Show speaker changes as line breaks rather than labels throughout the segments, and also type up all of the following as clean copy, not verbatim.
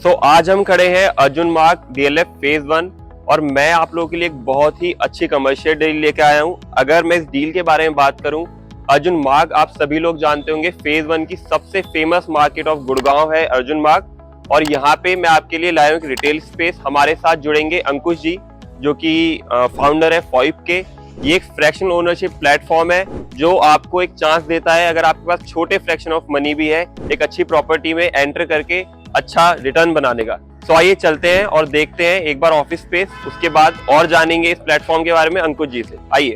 आज हम खड़े हैं अर्जुन मार्ग डीएलएफ फेज 1 और मैं आप लोगों के लिए एक बहुत ही अच्छी कमर्शियल डील लेके आया हूं। अगर मैं इस डील के बारे में बात करूं, अर्जुन मार्ग आप सभी लोग जानते होंगे फेज 1 की सबसे फेमस मार्केट ऑफ गुड़गांव है अर्जुन मार्ग। और यहाँ पे मैं आपके लिए लाया हूं एक रिटेल स्पेस। हमारे साथ जुड़ेंगे अंकुश जी जो कि फाउंडर है फॉइप के। ये एक फ्रैक्शन ओनरशिप प्लेटफॉर्म है जो आपको एक चांस देता है, अगर आपके पास छोटे फ्रैक्शन ऑफ मनी भी है, एक अच्छी प्रॉपर्टी में एंटर करके अच्छा रिटर्न बनाने का। आइए चलते हैं और देखते हैं एक बार ऑफिस स्पेस, उसके बाद और जानेंगे इस प्लेटफॉर्म के बारे में अंकुश जी से। आइए।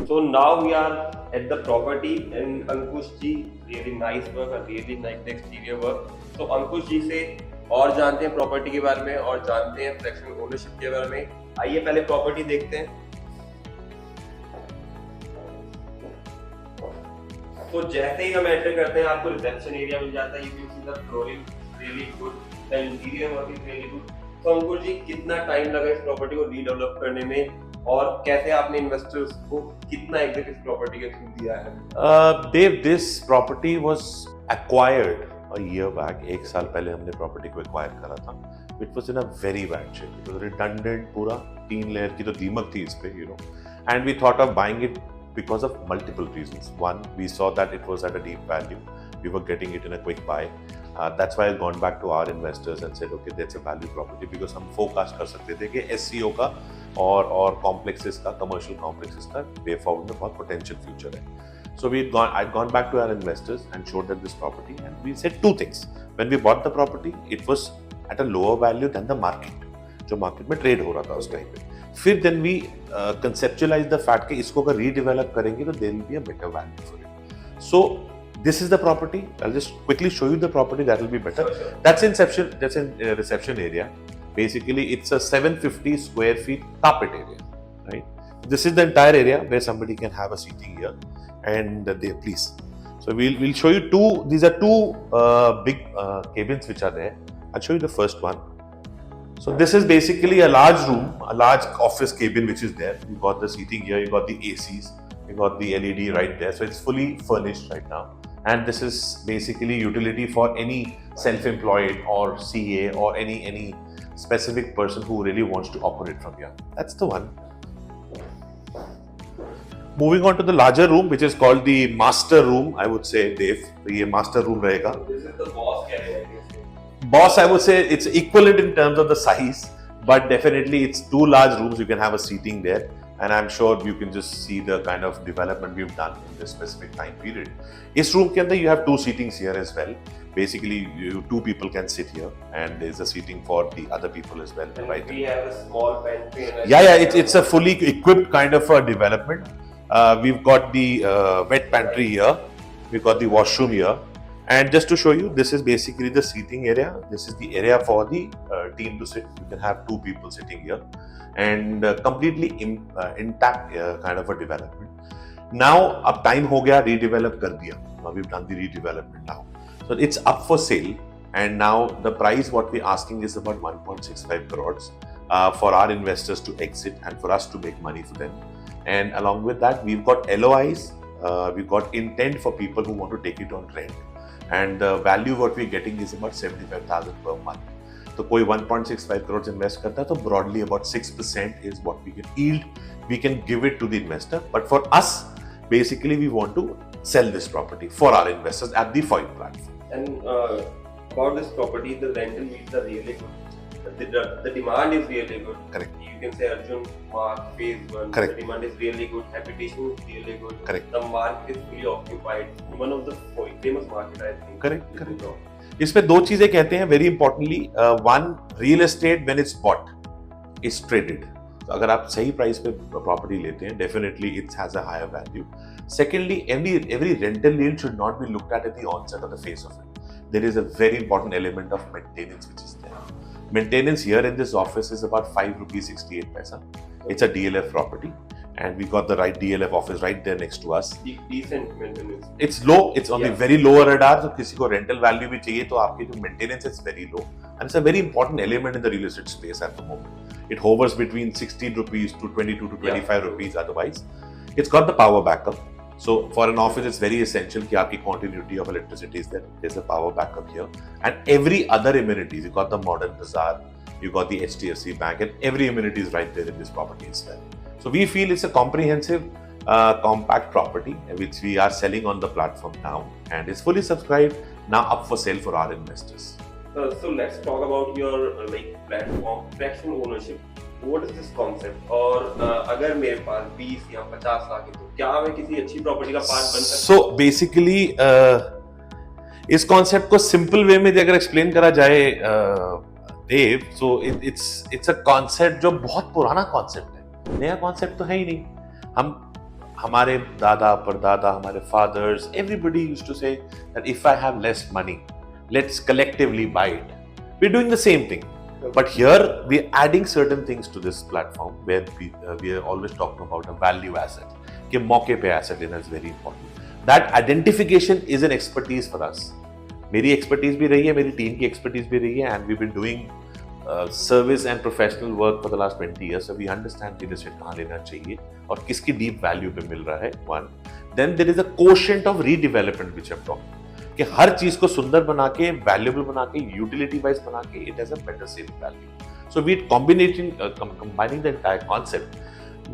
So now we are at the property and Ankush ji, really nice work and really like the exterior work. So अंकुश जी से और जानते हैं प्रॉपर्टी के बारे में और जानते हैं फ्रैक्शनल ओनरशिप के बारे में। आइए पहले प्रॉपर्टी देखते हैं। तो जैसे ही हम एंटर करते हैं आपको रिसेप्शन एरिया मिल जाता है। You can see the flooring really good, the interior work is really good. तो अंकुश जी कितना टाइम लगा इस प्रॉपर्टी को रीडेवलप करने में और कैसे आपने इन्वेस्टर्स को कितना एग्जिट इस प्रॉपर्टी के थ्रू दिया है?
Dave, this property was acquired a year back. एक साल पहले हमने प्रॉपर्टी को एक्वायर करा था. It was in a very bad shape. It was redundant पूरा, 3 लेयर की तो दीमक थी इस पे, you know. And we thought of buying it because of multiple reasons. One, we saw that it was at a deep value. We were getting it in a quick buy. That's why I've gone back to our investors and said, okay, that's a value property because हम forecast कर सकते थे कि SCO का और complexes का, commercial complexes का way forward में बहुत potential future है. So I'd gone back to our investors and showed them this property and we said two things. When we bought the property, it was at a lower value than the market. जो market में trade हो रहा था उस time पे। फिर then we conceptualize the fact कि इसको अगर रीडेवलप करेंगे तो there will be a better value for it. So this is the property. I will just quickly show you the property, that will be better. That's in reception area. Basically it's a 750 square feet carpet area, right? This is the entire area where somebody can have a seating here and they please. So we'll show you two. These are two big cabins which are there. I'll show you the first one. So this is basically a large room, a large office cabin which is there. You got the seating here, you got the ACs, you got the LED right there. So it's fully furnished right now. And this is basically utility for any self-employed or CA or any specific person who really wants to operate from here. That's the one. Moving on to the larger room, which is called the master room, I would say, Dave. So ये master room रहेगा.
This is the boss cabin.
Boss, I would say it's equivalent in terms of the size, but definitely it's two large rooms. You can have a seating there, and I'm sure you can just see the kind of development we've done in this specific time period. This room के अंदर you have two seatings here as well. Basically, two people can sit here, and there's a seating for the other people as well.
And right? We have a small pantry.
Yeah, it's a fully equipped kind of a development. We've got the wet pantry here. We've got the washroom here. And just to show you, this is basically the seating area. This is the area for the team to sit. You can have two people sitting here, and completely intact kind of a development. Now, अब time हो गया redevelop कर दिया. Now we've done the redevelopment now, so it's up for sale. And now the price what we're asking is about 1.65 crores for our investors to exit and for us to make money for them. And along with that, we've got LOIs. We've got intent for people who want to take it on rent. And the value what we're getting is about 75,000 per month. तो कोई 1.65 crores invest करता है तो broadly about 6% is what we can yield. We can give it to the investor. But for us, basically we want to sell this property for our investors at the FOIP platform.
And about this property, the rental yields are really good. The demand is really good.
Correct.
You can say Arjun Mark phase 1.
Correct.
The demand is really good. Habitation is really good.
Correct.
The market is fully occupied. One of the famous market, I think.
Correct. इसमें दो चीजें कहते हैं very importantly. One, real estate when it's bought is traded. तो अगर आप सही price पे प्रॉपर्टी लेते हैं, definitely it has a higher value. Secondly, every rental yield should not be looked at the onset of the face of it. There is a very important element of maintenance which is there. Maintenance here in this office is about 5 rupees 68 paisa. It's a DLF property, and we got the right DLF office right there next to us.
Decent maintenance.
It's low. It's on the very lower radar. So किसी को rental value भी चाहिए तो आपकी जो maintenance is very low, and it's a very important element in the real estate space at the moment. It hovers between 16 rupees to 22 to 25 rupees. Otherwise, it's got the power backup. So for an office, it's very essential कि आपकी continuity of electricity is there. There's a power backup here, and every other amenities. You got the modern bazaar, you got the HDFC Bank, and every amenity is right there in this property as well. So we feel it's a comprehensive, compact property which we are selling on the platform now, and it's fully subscribed now, up for sale for our investors.
So let's talk about your platform fractional ownership. What is this concept? और अगर मेरे पास 20 या 50 लाख है तो क्या मैं किसी अच्छी प्रॉपर्टी का पार्ट बन सकता हूँ?
So basically, इस कॉन्सेप्ट को सिंपल वे में अगर एक्सप्लेन करा जाए देव, so it's a concept जो बहुत पुराना कॉन्सेप्ट है, नया कॉन्सेप्ट तो है ही नहीं. हमारे दादा परदादा, हमारे fathers, everybody used to say that if I have less money, let's collectively buy it. We're doing the same thing. But here we're adding certain things to this platform where we are always talking about a value asset. कि मौके पे asset लेना is very important. That identification is an expertise for us. मेरी expertise भी रही है, मेरी team की expertise भी रही है, and we've been doing service and professional work for the last 20 years. So we understand real estate कहाँ लेना चाहिए और किसकी deep value पे मिल रहा है. One. Then there is a quotient of redevelopment which I'm talking. कि हर चीज को सुंदर बना के, वैल्यूएबल बना के, यूटिलिटी वाइज बना के, it has a better selling value. So we combining the entire concept.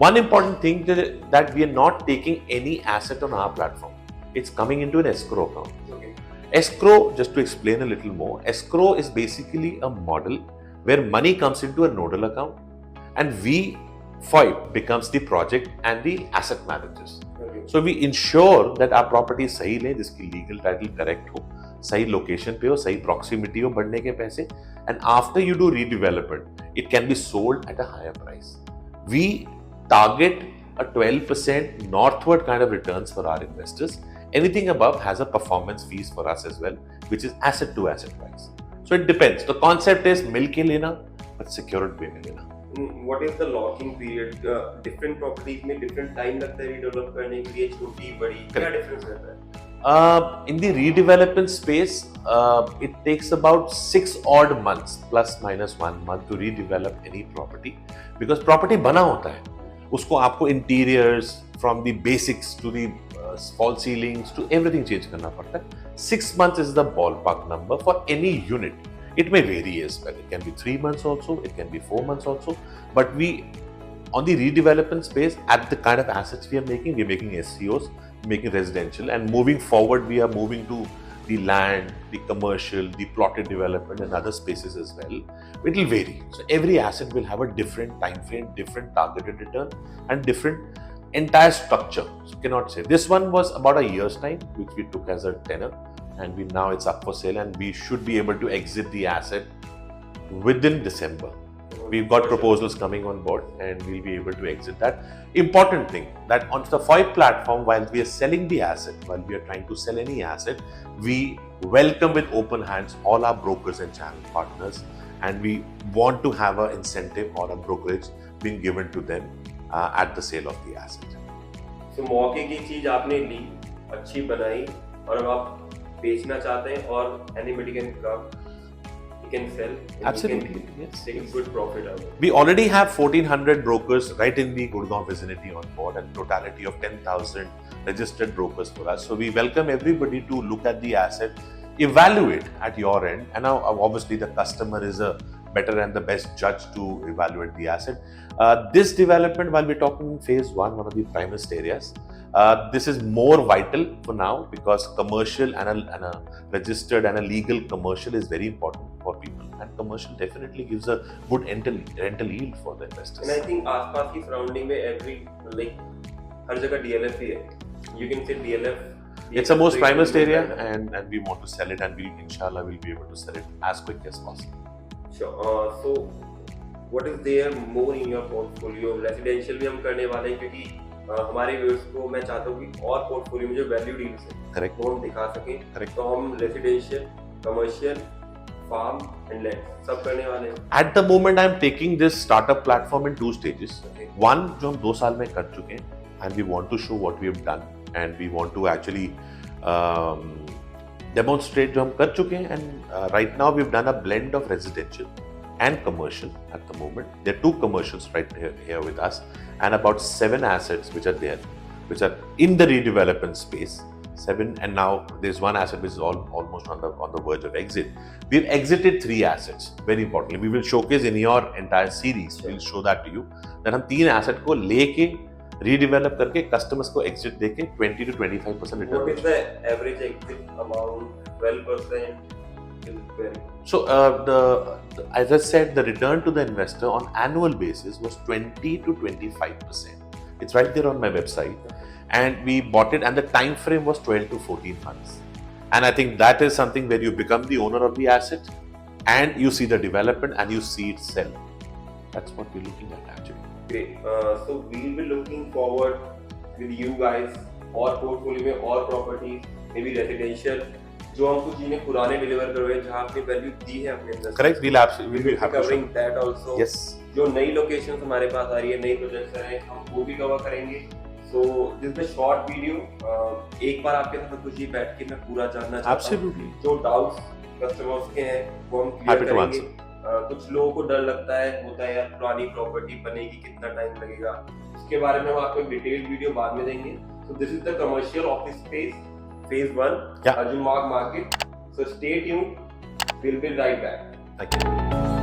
One important thing that we are not taking any asset on our platform. It's coming into an escrow account.
Okay.
Escrow, just to explain a little more, escrow is basically a model where money comes into a nodal account, and we, FOIP, becomes the project and the asset managers. So we ensure that our property सही ले, जिसकी legal title correct हो, सही location पे हो, सही proximity हो बढ़ने के पैसे, and after you do redevelopment, it can be sold at a higher price. We target a 12% northward kind of returns for our investors. Anything above has a performance fees for us as well, which is asset to asset price. So it depends. The concept is मिल के लेना, but secured way में लेना.
What is the locking period? Different properties में different time लगता है redevelop करने के लिए, छोटी बड़ी क्या difference रहता है?
In the redevelopment space, it takes about 6 odd months plus minus 1 month to redevelop any property, because property बना होता है, उसको आपको interiors from the basics to the false ceilings to everything change करना पड़ता है. 6 months is the ballpark number for any unit. It may vary as well. It can be 3 months also, it can be 4 months also. But we, on the redevelopment space, at the kind of assets we're making SCOs, making residential, and moving forward, we are moving to the land, the commercial, the plotted development, and other spaces as well. It will vary. So every asset will have a different time frame, different targeted return, and different entire structure. So cannot say. This one was about a year's time, which we took as a tenor. And now it's up for sale, and we should be able to exit the asset within December. We've got proposals coming on board, and we'll be able to exit that. Important thing that on the FOIP platform, while we are selling the asset, while we are trying to sell any asset, we welcome with open hands all our brokers and channel partners, and we want to have an incentive or a brokerage being given to them at the sale of the asset.
So मौके की चीज आपने ली, अच्छी बनाई, और अब आप बेचना चाहते हैं, और anybody can come, he can sell.
Absolutely, yes.
Take a good profit out of it.
We already have 1,400 brokers right in the Gurgaon vicinity on board, and totality of 10,000 registered brokers for us. So we welcome everybody to look at the asset, evaluate at your end, and now obviously the customer is a better and the best judge to evaluate the asset. This development, while we're talking in phase 1, one of the primest areas, this is more vital for now, because commercial and a registered and a legal commercial is very important for people, and commercial definitely gives a good rental yield for the investors.
And I think आसपास की surrounding में हर जगह DLF ही है. You can say DLF.
It's the most primest area, and we want to sell it, and inshallah we'll be able to sell it as quick as possible.
Sure. So what is there more in your portfolio? Residential भी हम करने वाले हैं, क्योंकि हमारे viewers को मैं चाहता हूँ कि और पोर्टफोलियो में जो वैल्यू डील्स है,
करेक्ट,
वो हम दिखा सकें.
करेक्ट.
तो हम residential, commercial, farm and land सब करने वाले हैं.
At the moment, I'm taking this startup platform in 2 stages.
Okay.
One, जो हम 2 साल में कर चुके हैं, and we want to show what we have done, and we want to actually demonstrate जो हम कर चुके हैं, and right now we've done a blend of residential and commercial at the moment. There are 2 commercials right here with us, and about 7 assets which are there. which are in the redevelopment space. 7, and now there's one asset which is almost on the verge of exit. We've exited 3 assets. Very importantly, we will showcase in your entire series. We'll show that to you that हम 3 asset को लेके redevelop करके customers को exit देके 20 to 25% return.
What is the average exit amount? 12% is very.
So as I said, the return to the investor on annual basis was 20 to 25%. It's right there on my website, and we bought it, and the time frame was 12 to 14 months. And I think that is something where you become the owner of the asset, and you see the development, and you see it sell. That's what we're looking at actually.
Great. So we'll be looking forward with you guys और portfolio में और properties, maybe residential, जो हम कुछ जिन्हें पुराने deliver करवाए जहाँ आपने वैल्यू दी है अपने अंदर.
Correct. We'll be
covering that also.
Yes.
जो नई लोकेशन हमारे पास आ रही है, नई प्रोजेक्ट्स आ रहे हैं, हम वो भी कवर करेंगे. So this is a short video. एक बार आपके साथ कुछ ही बैठ के मैं पूरा जानना चाहता हूँ. जो डाउट्स कस्टमर्स के हैं वो हम क्लियर करेंगे. कुछ लोगों को डर लगता है, होता है यार पुरानी प्रॉपर्टी बनेगी कितना टाइम लगेगा, उसके बारे में हम आपको एक डिटेल्ड वीडियो बाद में देंगे. So this is the commercial office space phase 1, Arjun Marg market. So stay tuned. We'll be right back.
Thank you.